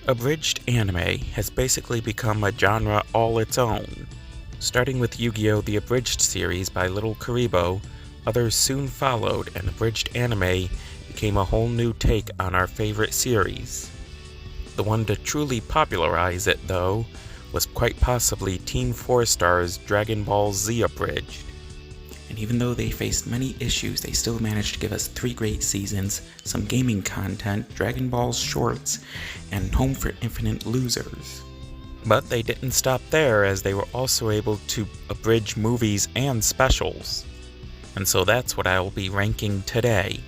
Abridged anime has basically become a genre all its own. Starting with Yu-Gi-Oh! The Abridged series by Little Karibo, others soon followed, and abridged anime became a whole new take on our favorite series. The one to truly popularize it, though, was quite possibly Team 4 Star's Dragonball Z Abridged. And even though they faced many issues, they still managed to give us 3 great seasons, some gaming content, Dragon Ball shorts, and Home for Infinite Losers. But they didn't stop there, as they were also able to abridge movies and specials. And so that's what I will be ranking today.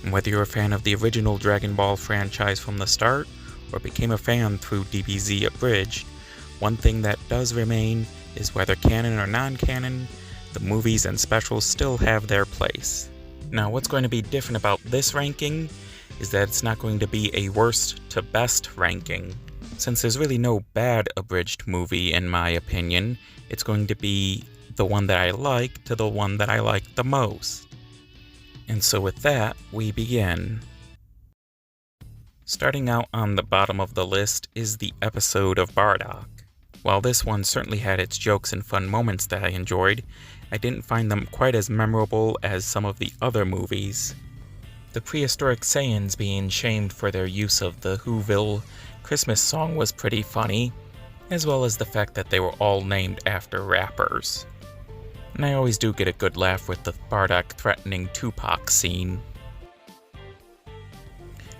And whether you're a fan of the original Dragon Ball franchise from the start, or became a fan through DBZA Abridged, one thing that does remain is whether canon or non-canon, the movies and specials still have their place. Now, what's going to be different about this ranking is that it's not going to be a worst to best ranking. Since there's really no bad abridged movie in my opinion, it's going to be the one that I like to the one that I like the most. And so with that, we begin. Starting out on the bottom of the list is the episode of Bardock. While this one certainly had its jokes and fun moments that I enjoyed, I didn't find them quite as memorable as some of the other movies. The prehistoric Saiyans being shamed for their use of the Whoville Christmas song was pretty funny, as well as the fact that they were all named after rappers. And I always do get a good laugh with the Bardock threatening Tupac scene.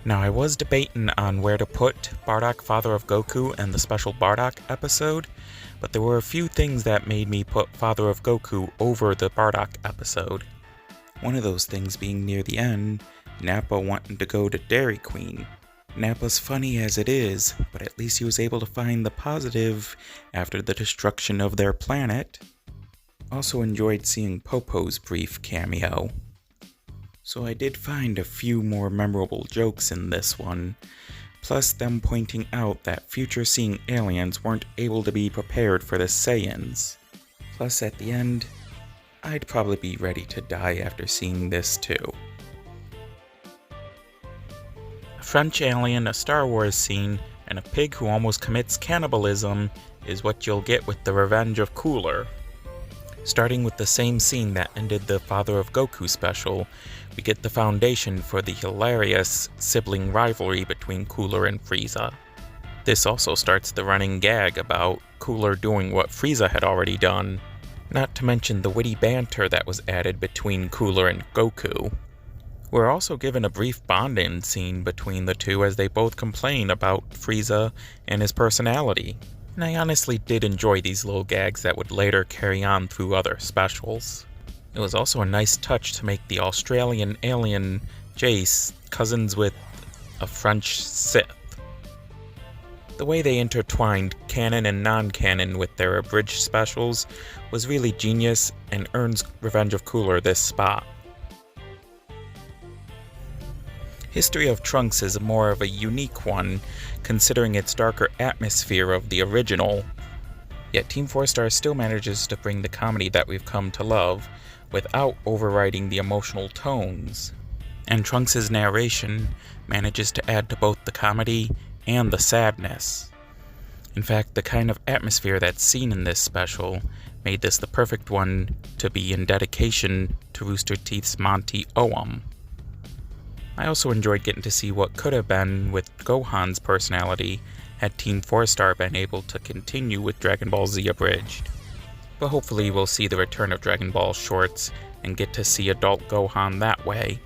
Now, I was debating on where to put Bardock Father of Goku and the special Bardock episode, but there were a few things that made me put Father of Goku over the Bardock episode. One of those things being near the end, Nappa wanting to go to Dairy Queen. Nappa's funny as it is, but at least he was able to find the positive after the destruction of their planet. Also enjoyed seeing Popo's brief cameo. So I did find a few more memorable jokes in this one, plus them pointing out that future-seeing aliens weren't able to be prepared for the Saiyans. Plus at the end, I'd probably be ready to die after seeing this too. A French alien, a Star Wars scene, and a pig who almost commits cannibalism is what you'll get with The Revenge of Cooler. Starting with the same scene that ended the Father of Goku special, we get the foundation for the hilarious sibling rivalry between Cooler and Frieza. This also starts the running gag about Cooler doing what Frieza had already done, not to mention the witty banter that was added between Cooler and Goku. We're also given a brief bonding scene between the two as they both complain about Frieza and his personality. And I honestly did enjoy these little gags that would later carry on through other specials. It was also a nice touch to make the Australian alien Jace cousins with a French Sith. The way they intertwined canon and non-canon with their abridged specials was really genius and earns Revenge of Cooler this spot. History of Trunks is more of a unique one, considering its darker atmosphere of the original. Yet Team 4 Star still manages to bring the comedy that we've come to love, without overriding the emotional tones. And Trunks' narration manages to add to both the comedy and the sadness. In fact, the kind of atmosphere that's seen in this special made this the perfect one to be in dedication to Rooster Teeth's Monty Oum. I also enjoyed getting to see what could have been with Gohan's personality had Team 4 Star been able to continue with Dragon Ball Z Abridged. But hopefully we'll see the return of Dragon Ball shorts and get to see adult Gohan that way.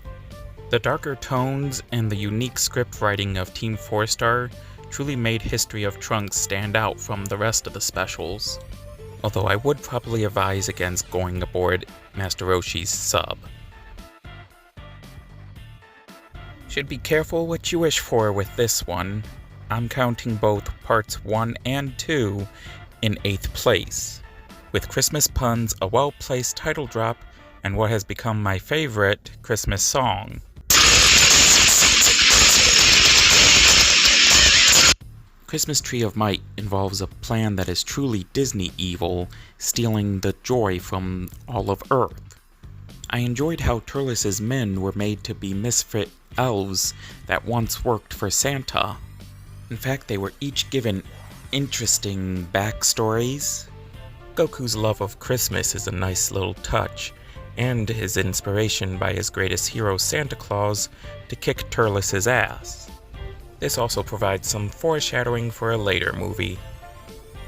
The darker tones and the unique script writing of Team 4 Star truly made History of Trunks stand out from the rest of the specials. Although I would probably advise against going aboard Master Roshi's sub. Should be careful what you wish for with this one. I'm counting both parts 1 and 2 in 8th place, with Christmas puns, a well-placed title drop, and what has become my favorite Christmas song. Christmas Tree of Might involves a plan that is truly Disney evil, stealing the joy from all of Earth. I enjoyed how Turles' men were made to be misfit elves that once worked for Santa. In fact, they were each given interesting backstories. Goku's love of Christmas is a nice little touch, and his inspiration by his greatest hero Santa Claus to kick Turles' ass. This also provides some foreshadowing for a later movie.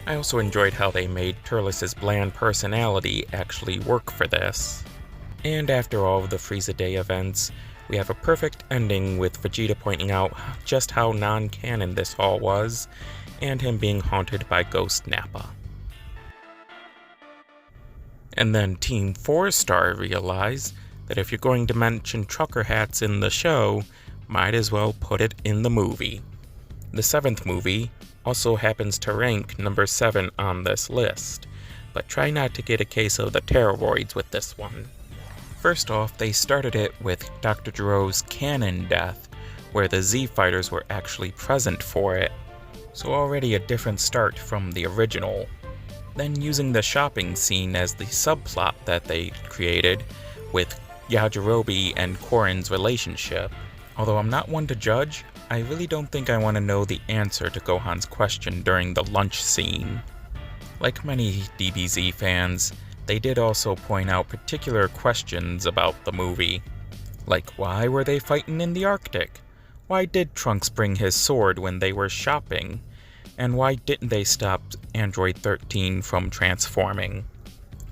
I also enjoyed how they made Turles' bland personality actually work for this. And after all of the Frieza Day events, we have a perfect ending with Vegeta pointing out just how non-canon this all was, and him being haunted by Ghost Nappa. And then Team 4-Star realized that if you're going to mention trucker hats in the show, might as well put it in the movie. The 7th movie also happens to rank number 7 on this list, but try not to get a case of the Terroroids with this one. First off, they started it with Dr. Gero's canon death, where the Z Fighters were actually present for it, so already a different start from the original. Then using the shopping scene as the subplot that they created with Yajirobe and Korin's relationship. Although I'm not one to judge, I really don't think I want to know the answer to Gohan's question during the lunch scene. Like many DBZ fans, they did also point out particular questions about the movie. Like, why were they fighting in the Arctic? Why did Trunks bring his sword when they were shopping? And why didn't they stop Android 13 from transforming?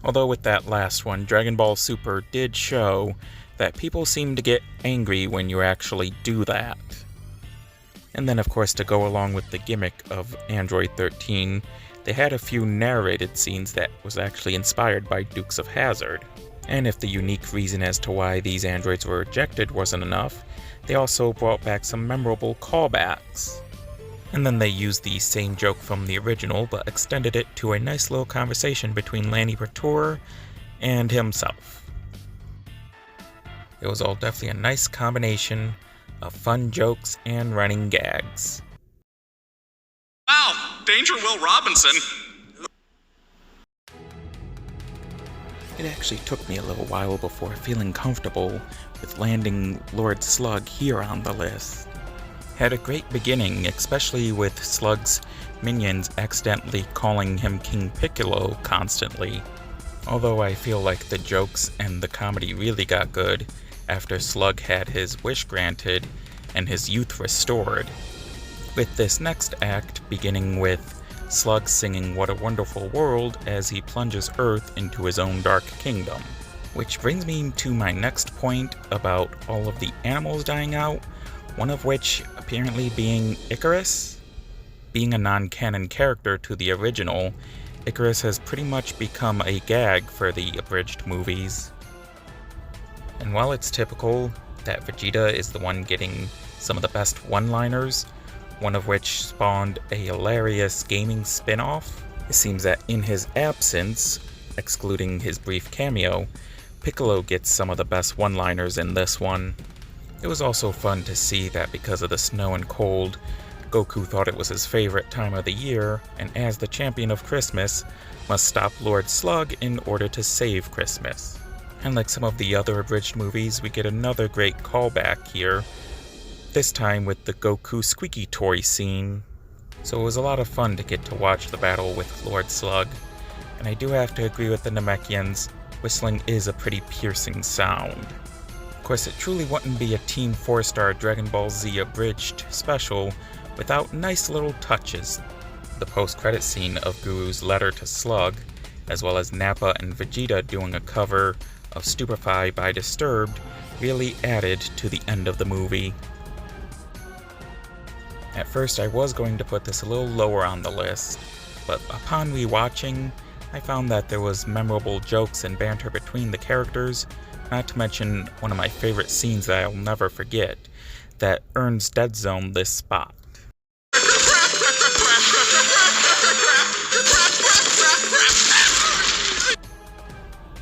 Although with that last one, Dragon Ball Super did show that people seem to get angry when you actually do that. And then of course, to go along with the gimmick of Android 13, they had a few narrated scenes that was actually inspired by Dukes of Hazzard. And if the unique reason as to why these androids were ejected wasn't enough, they also brought back some memorable callbacks. And then they used the same joke from the original, but extended it to a nice little conversation between Lanny Pertur and himself. It was all definitely a nice combination of fun jokes and running gags. Wow! Danger Will Robinson! It actually took me a little while before feeling comfortable with landing Lord Slug here on the list. Had a great beginning, especially with Slug's minions accidentally calling him King Piccolo constantly. Although I feel like the jokes and the comedy really got good after Slug had his wish granted and his youth restored. With this next act beginning with Slug singing What a Wonderful World as he plunges Earth into his own dark kingdom. Which brings me to my next point about all of the animals dying out, one of which apparently being Icarus. Being a non-canon character to the original, Icarus has pretty much become a gag for the abridged movies. And while it's typical that Vegeta is the one getting some of the best one-liners, one of which spawned a hilarious gaming spin-off, it seems that in his absence, excluding his brief cameo, Piccolo gets some of the best one-liners in this one. It was also fun to see that because of the snow and cold, Goku thought it was his favorite time of the year, and as the champion of Christmas, must stop Lord Slug in order to save Christmas. And like some of the other abridged movies, we get another great callback here, this time with the Goku squeaky toy scene. So it was a lot of fun to get to watch the battle with Lord Slug, and I do have to agree with the Namekians, whistling is a pretty piercing sound. Of course, it truly wouldn't be a Team 4-Star Dragon Ball Z abridged special without nice little touches. The post-credit scene of Guru's letter to Slug, as well as Nappa and Vegeta doing a cover of Stupefy by Disturbed, really added to the end of the movie. At first I was going to put this a little lower on the list, but upon rewatching, I found that there was memorable jokes and banter between the characters, not to mention one of my favorite scenes that I'll never forget, that earns Dead Zone this spot.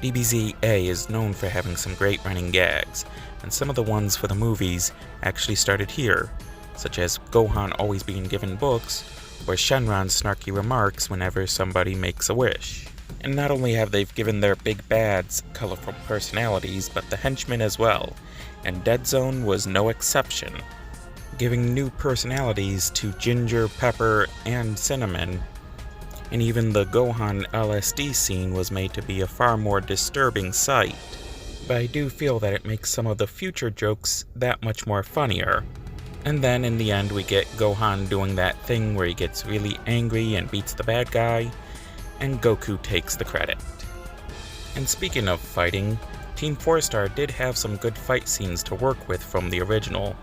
DBZA is known for having some great running gags, and some of the ones for the movies actually started here, such as Gohan always being given books, or Shenron's snarky remarks whenever somebody makes a wish. And not only have they given their big bads colorful personalities, but the henchmen as well, and Dead Zone was no exception. giving new personalities to Ginger, Pepper, and Cinnamon. And even the Gohan LSD scene was made to be a far more disturbing sight. But I do feel that it makes some of the future jokes that much more funnier. And then in the end we get Gohan doing that thing where he gets really angry and beats the bad guy, and Goku takes the credit. And speaking of fighting, Team 4-Star did have some good fight scenes to work with from the original,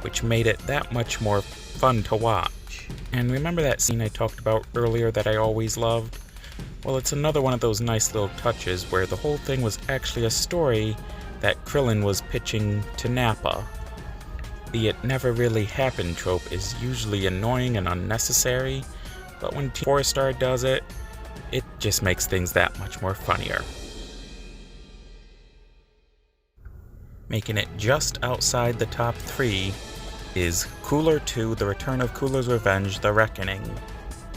which made it that much more fun to watch. And remember that scene I talked about earlier that I always loved? Well, it's another one of those nice little touches where the whole thing was actually a story that Krillin was pitching to Nappa. The "it never really happened" trope is usually annoying and unnecessary, but when Team 4-Star does it, it just makes things that much more funnier. Making it just outside the top 3 is Cooler 2: The Return of Cooler's Revenge: The Reckoning.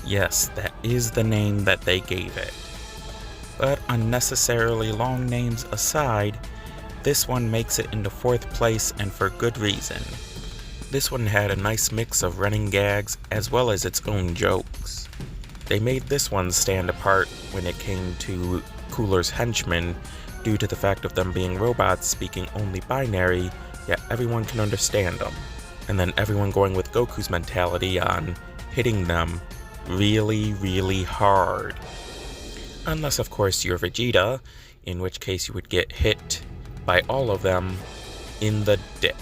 Yes, that is the name that they gave it. But unnecessarily long names aside, this one makes it into 4th place, and for good reason. This one had a nice mix of running gags as well as its own jokes. They made this one stand apart when it came to Cooler's henchmen due to the fact of them being robots speaking only binary, yet everyone can understand them. And then everyone going with Goku's mentality on hitting them really, really hard. Unless of course you're Vegeta, in which case you would get hit by all of them in the dick.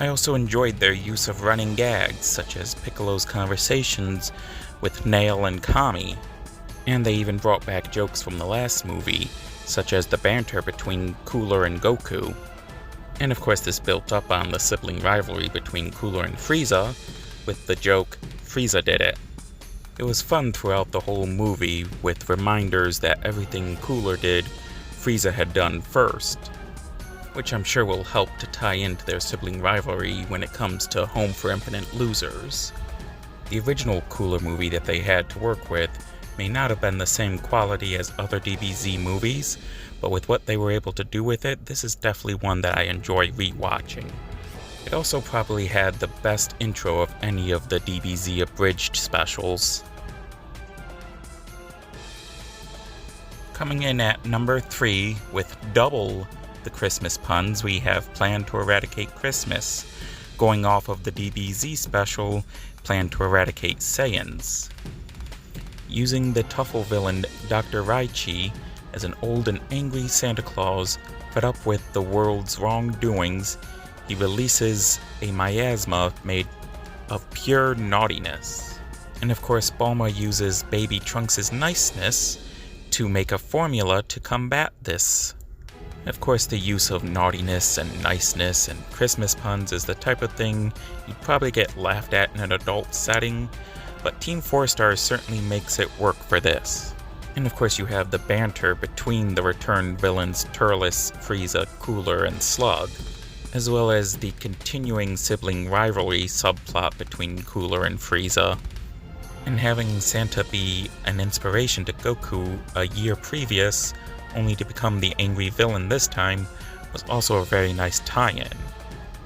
I also enjoyed their use of running gags, such as Piccolo's conversations with Nail and Kami, and they even brought back jokes from the last movie, such as the banter between Cooler and Goku. And of course this built up on the sibling rivalry between Cooler and Frieza, with the joke, "Frieza did it." It was fun throughout the whole movie, with reminders that everything Cooler did, Frieza had done first, which I'm sure will help to tie into their sibling rivalry when it comes to Home for Infinite Losers. The original Cooler movie that they had to work with may not have been the same quality as other DBZ movies, but with what they were able to do with it, this is definitely one that I enjoy rewatching. It also probably had the best intro of any of the DBZ abridged specials. Coming in at number 3 with double the Christmas puns, we have Plan to Eradicate Christmas, going off of the DBZ special Plan to Eradicate Saiyans. Using the Tuffle villain Dr. Raichi as an old and angry Santa Claus fed up with the world's wrongdoings, he releases a miasma made of pure naughtiness. And of course Bulma uses Baby Trunks' niceness to make a formula to combat this. Of course, the use of naughtiness and niceness and Christmas puns is the type of thing you'd probably get laughed at in an adult setting, but Team 4-Star certainly makes it work for this. And of course you have the banter between the returned villains Turles, Frieza, Cooler, and Slug, as well as the continuing sibling rivalry subplot between Cooler and Frieza. And having Santa be an inspiration to Goku a year previous, only to become the angry villain this time, was also a very nice tie-in,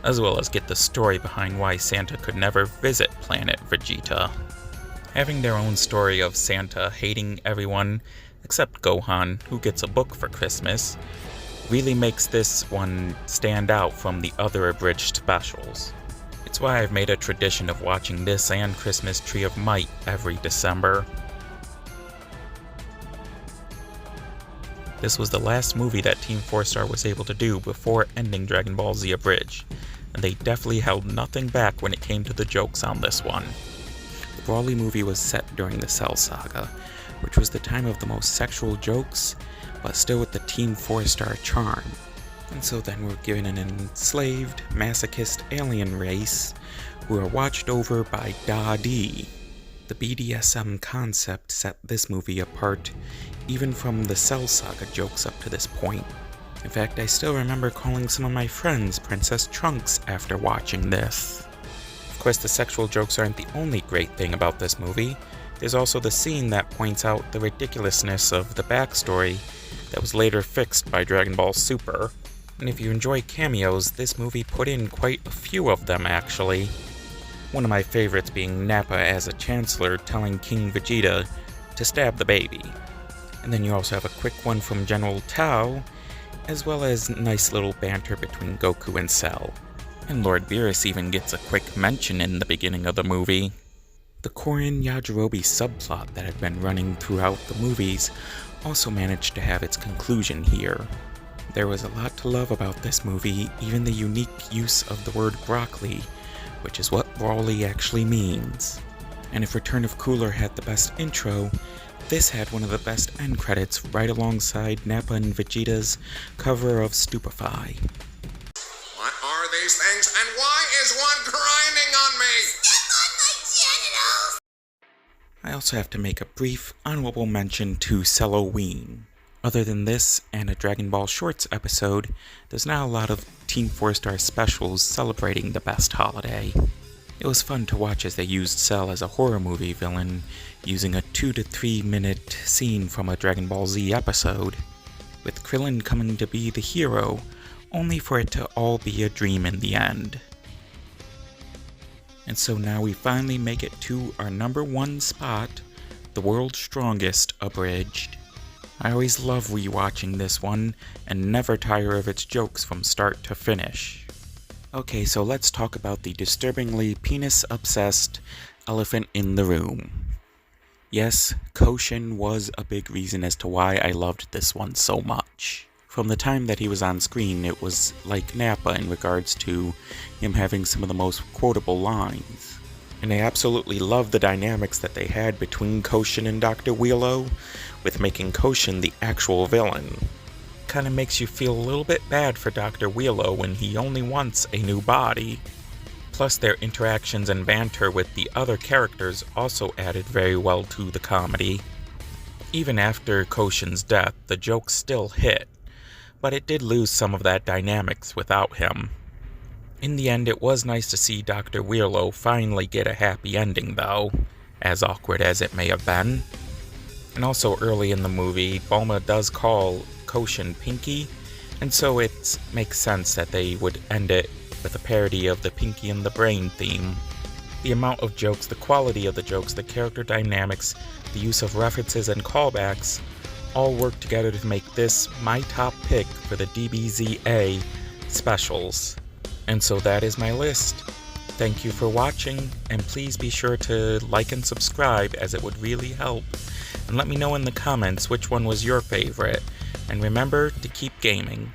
as well as get the story behind why Santa could never visit planet Vegeta. Having their own story of Santa hating everyone except Gohan, who gets a book for Christmas, really makes this one stand out from the other abridged specials. It's why I've made a tradition of watching this and Christmas Tree of Might every December. This was the last movie that Team 4-Star was able to do before ending Dragon Ball Z Abridged, and they definitely held nothing back when it came to the jokes on this one. The Broly movie was set during the Cell Saga, which was the time of the most sexual jokes, but still with the Team 4-Star charm. And so then we're given an enslaved, masochist alien race who are watched over by Da-D. The BDSM concept set this movie apart, even from the Cell Saga jokes up to this point. In fact, I still remember calling some of my friends Princess Trunks after watching this. Of course, the sexual jokes aren't the only great thing about this movie. There's also the scene that points out the ridiculousness of the backstory that was later fixed by Dragon Ball Super. And if you enjoy cameos, this movie put in quite a few of them actually. One of my favorites being Nappa as a chancellor telling King Vegeta to stab the baby. And then you also have a quick one from General Tao, as well as nice little banter between Goku and Cell. And Lord Beerus even gets a quick mention in the beginning of the movie. The Korin Yajirobe subplot that had been running throughout the movies also managed to have its conclusion here. There was a lot to love about this movie, even the unique use of the word broccoli, which is what Brawly actually means. And if Return of Cooler had the best intro, this had one of the best end credits right alongside Nappa and Vegeta's cover of Stupefy. What are these things, and why is one grinding on me? Step on my genitals! I also have to make a brief honorable mention to Celloween. Other than this and a Dragon Ball Shorts episode, there's not a lot of Team 4-Star specials celebrating the best holiday. It was fun to watch as they used Cell as a horror movie villain, using a 2 to 3 minute scene from a Dragon Ball Z episode, with Krillin coming to be the hero, only for it to all be a dream in the end. And so now we finally make it to our number 1 spot, The World's Strongest Abridged. I always love rewatching this one, and never tire of its jokes from start to finish. Okay, so let's talk about the disturbingly penis-obsessed elephant in the room. Yes, Koshin was a big reason as to why I loved this one so much. From the time that he was on screen, it was like Nappa in regards to him having some of the most quotable lines. And I absolutely love the dynamics that they had between Koshin and Dr. Wheelo, with making Koshin the actual villain. Kinda makes you feel a little bit bad for Dr. Wheelo when he only wants a new body. Plus their interactions and banter with the other characters also added very well to the comedy. Even after Koshin's death, the jokes still hit, but it did lose some of that dynamics without him. In the end, it was nice to see Dr. Wheelo finally get a happy ending though, as awkward as it may have been. And also early in the movie, Bulma does call Koshin Pinky, and so it makes sense that they would end it with a parody of the Pinky and the Brain theme. The amount of jokes, the quality of the jokes, the character dynamics, the use of references and callbacks all work together to make this my top pick for the DBZA specials. And so that is my list. Thank you for watching, and please be sure to like and subscribe as it would really help. And let me know in the comments which one was your favorite. And remember to keep gaming.